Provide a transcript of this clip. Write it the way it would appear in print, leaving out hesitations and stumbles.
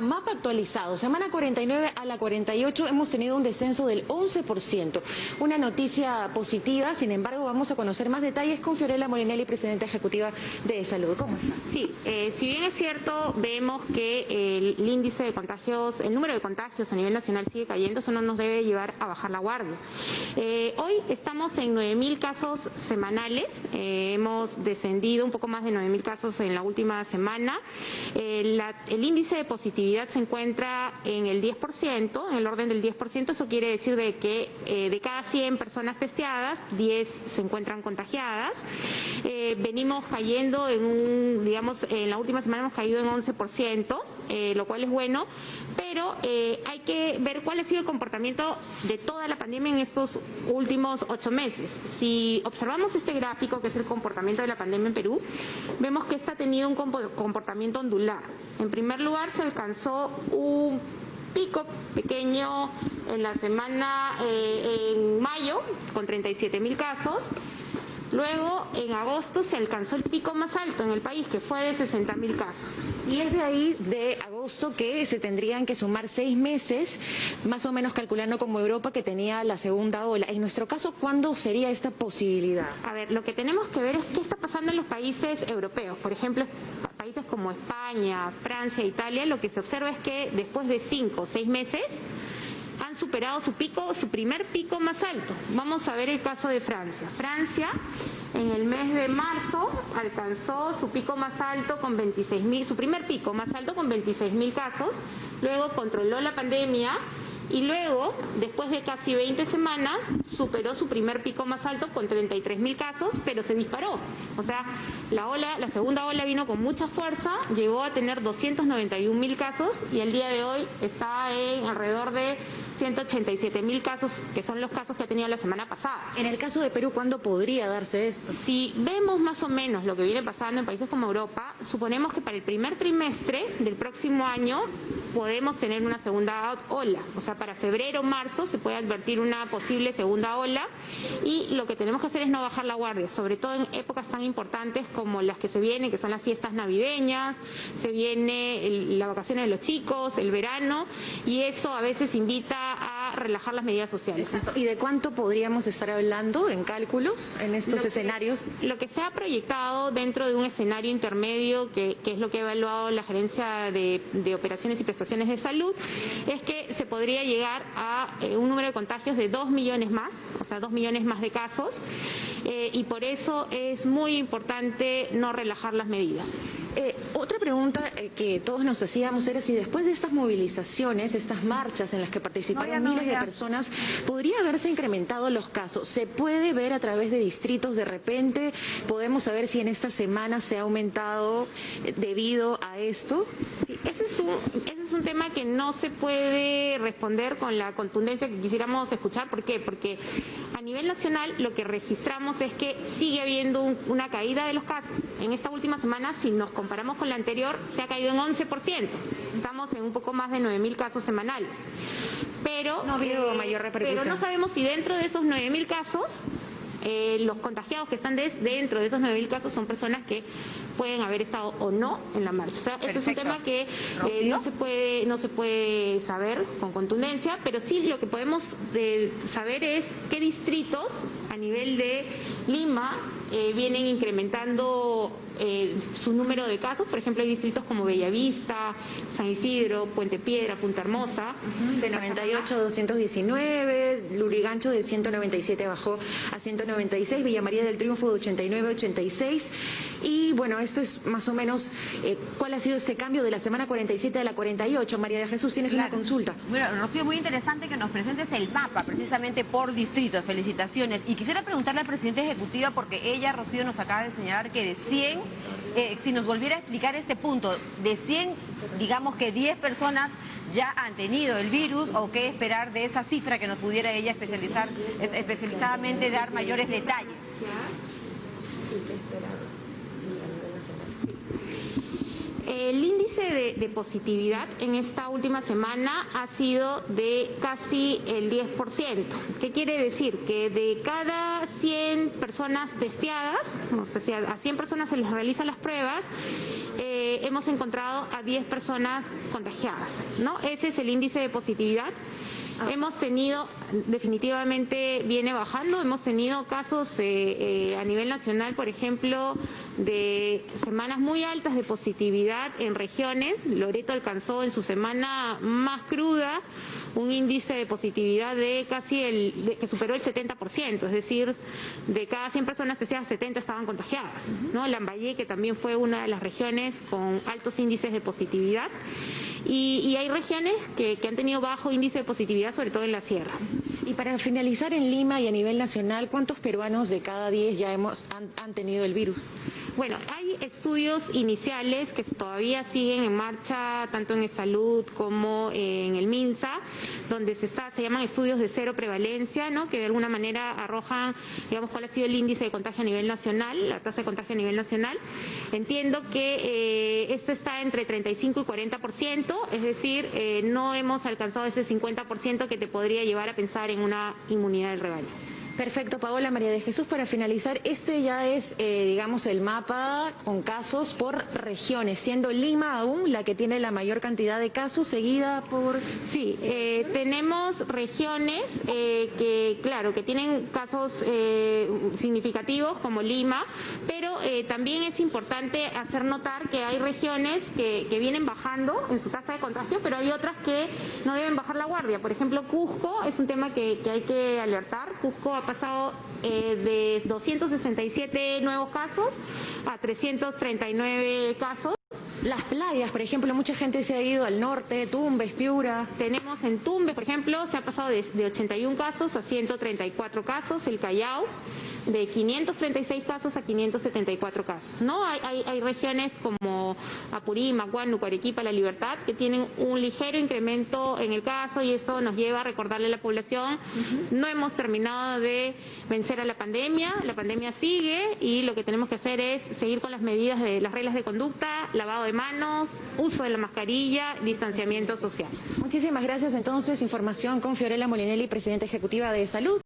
Mapa actualizado, semana 49 a la 48 hemos tenido un descenso del 11%, una noticia positiva. Sin embargo, vamos a conocer más detalles con Fiorella Molinelli, presidenta ejecutiva de Salud. ¿Cómo está? Sí, si bien es cierto, vemos que el índice de contagios, el número de contagios a nivel nacional sigue cayendo, eso no nos debe llevar a bajar la guardia. Hoy estamos en 9.000 casos semanales, hemos descendido un poco más de 9.000 casos en la última semana. El índice de positividad se encuentra en el 10%, en el orden del 10%, eso quiere decir de que de cada 100 personas testeadas, 10 se encuentran contagiadas. Venimos cayendo en la última semana hemos caído en 11%, lo cual es bueno, pero hay que ver cuál ha sido el comportamiento de toda la pandemia en estos últimos 8 meses. Si observamos este gráfico, que es el comportamiento de la pandemia en Perú, vemos que esta ha tenido un comportamiento ondular. En primer lugar, se alcanzó un pico pequeño en la semana, en mayo, con 37.000 casos. Luego, en agosto, se alcanzó el pico más alto en el país, que fue de 60.000 casos. Y es de ahí, de agosto, que se tendrían que sumar 6 meses, más o menos calculando como Europa, que tenía la segunda ola. En nuestro caso, ¿cuándo sería esta posibilidad? A ver, lo que tenemos que ver es qué está pasando en los países europeos. Por ejemplo, países como España, Francia, Italia, lo que se observa es que después de 5 o 6 meses han superado su primer pico más alto. Vamos a ver el caso de Francia. Francia, en el mes de marzo, alcanzó su pico más alto con 26.000, su primer pico más alto con 26.000 casos. Luego controló la pandemia y luego, después de casi 20 semanas, superó su primer pico más alto con 33.000 casos, pero se disparó. O sea, la segunda ola vino con mucha fuerza, llegó a tener 291.000 casos y el día de hoy está en alrededor de 187.000 casos, que son los casos que ha tenido la semana pasada. En el caso de Perú, ¿cuándo podría darse esto? Si vemos más o menos lo que viene pasando en países como Europa, suponemos que para el primer trimestre del próximo año podemos tener una segunda ola. O sea, para febrero o marzo se puede advertir una posible segunda ola y lo que tenemos que hacer es no bajar la guardia, sobre todo en épocas tan importantes como las que se vienen, que son las fiestas navideñas, se viene la vacaciones de los chicos, el verano, y eso a veces invita a relajar las medidas sociales. Exacto. ¿Y de cuánto podríamos estar hablando en cálculos en estos escenarios? Lo que se ha proyectado dentro de un escenario intermedio, que es lo que ha evaluado la Gerencia de Operaciones y Prestaciones de Salud, es que se podría llegar a un número de contagios de 2 millones más, o sea, 2 millones más de casos, y por eso es muy importante no relajar las medidas. Otra pregunta que todos nos hacíamos era si después de estas movilizaciones, estas marchas en las que participaron miles de personas, ¿podría haberse incrementado los casos? ¿Se puede ver a través de distritos de repente? ¿Podemos saber si en esta semana se ha aumentado debido a esto? Sí, ese es un tema que no se puede responder con la contundencia que quisiéramos escuchar. ¿Por qué? Porque a nivel nacional lo que registramos es que sigue habiendo una caída de los casos. En esta última semana, si nos comparamos con la anterior, se ha caído en 11%. Estamos en un poco más de 9.000 casos semanales. Pero no ha habido mayor repercusión. Pero no sabemos si dentro de esos 9.000 casos, los contagiados que están dentro de esos 9.000 casos son personas que pueden haber estado o no en la marcha. O sea, ese es un tema que no se puede saber con contundencia, pero sí lo que podemos saber es qué distritos a nivel de Lima vienen incrementando su número de casos. Por ejemplo, hay distritos como Bellavista, San Isidro, Puente Piedra, Punta Hermosa. De 98 a 219, Lurigancho de 197 bajó a 196, Villa María del Triunfo de 89 a 86. Y bueno, esto es más o menos cuál ha sido este cambio de la semana 47 a la 48. María de Jesús, tienes una consulta. Bueno, Rocío, muy interesante que nos presentes el mapa precisamente por distritos. Felicitaciones. Y quisiera preguntarle al presidente ejecutiva, porque ella, Rocío, nos acaba de señalar que de 100, si nos volviera a explicar este punto, de 100, digamos que 10 personas ya han tenido el virus, o qué esperar de esa cifra, que nos pudiera ella especializadamente dar mayores detalles. El índice de positividad en esta última semana ha sido de casi el 10%. ¿Qué quiere decir? Que de cada 100 personas testeadas, o sea, a 100 personas se les realizan las pruebas, hemos encontrado a 10 personas contagiadas, ¿no? Ese es el índice de positividad. Hemos tenido, definitivamente viene bajando, hemos tenido casos a nivel nacional, por ejemplo, de semanas muy altas de positividad en regiones. Loreto alcanzó en su semana más cruda un índice de positividad de que superó el 70%, es decir, de cada 100 personas, 70 estaban contagiadas, ¿no? Lambayeque también fue una de las regiones con altos índices de positividad. Y hay regiones que han tenido bajo índice de positividad, sobre todo en la sierra. Y para finalizar, en Lima y a nivel nacional, ¿cuántos peruanos de cada 10 ya han tenido el virus? Bueno, hay estudios iniciales que todavía siguen en marcha, tanto en Salud como en el MINSA, donde se llaman estudios de cero prevalencia, ¿no? Que de alguna manera arrojan, digamos, cuál ha sido el índice de contagio a nivel nacional, la tasa de contagio a nivel nacional. Entiendo que este está entre 35 y 40%, es decir, no hemos alcanzado ese 50% que te podría llevar a pensar en una inmunidad del rebaño. Perfecto, Paola María de Jesús, para finalizar, este ya es, digamos, el mapa con casos por regiones, siendo Lima aún la que tiene la mayor cantidad de casos, seguida por... Sí, tenemos regiones claro, que tienen casos significativos como Lima, pero también es importante hacer notar que hay regiones que vienen bajando en su tasa de contagio, pero hay otras que no deben bajar la guardia. Por ejemplo, Cusco es un tema que hay que alertar. Cusco ha pasado de 267 nuevos casos a 339 casos. Las playas, por ejemplo, mucha gente se ha ido al norte, Tumbes, Piura. Tenemos en Tumbes, por ejemplo, se ha pasado de 81 casos a 134 casos, el Callao, de 536 casos a 574 casos, ¿no? Hay regiones como Apurímac, Huánuco, Arequipa, La Libertad, que tienen un ligero incremento en el caso, y eso nos lleva a recordarle a la población, no hemos terminado de vencer a la pandemia sigue, y lo que tenemos que hacer es seguir con las medidas de las reglas de conducta, lavado de manos, uso de la mascarilla, distanciamiento social. Muchísimas gracias. Entonces, información con Fiorella Molinelli, presidenta ejecutiva de Salud.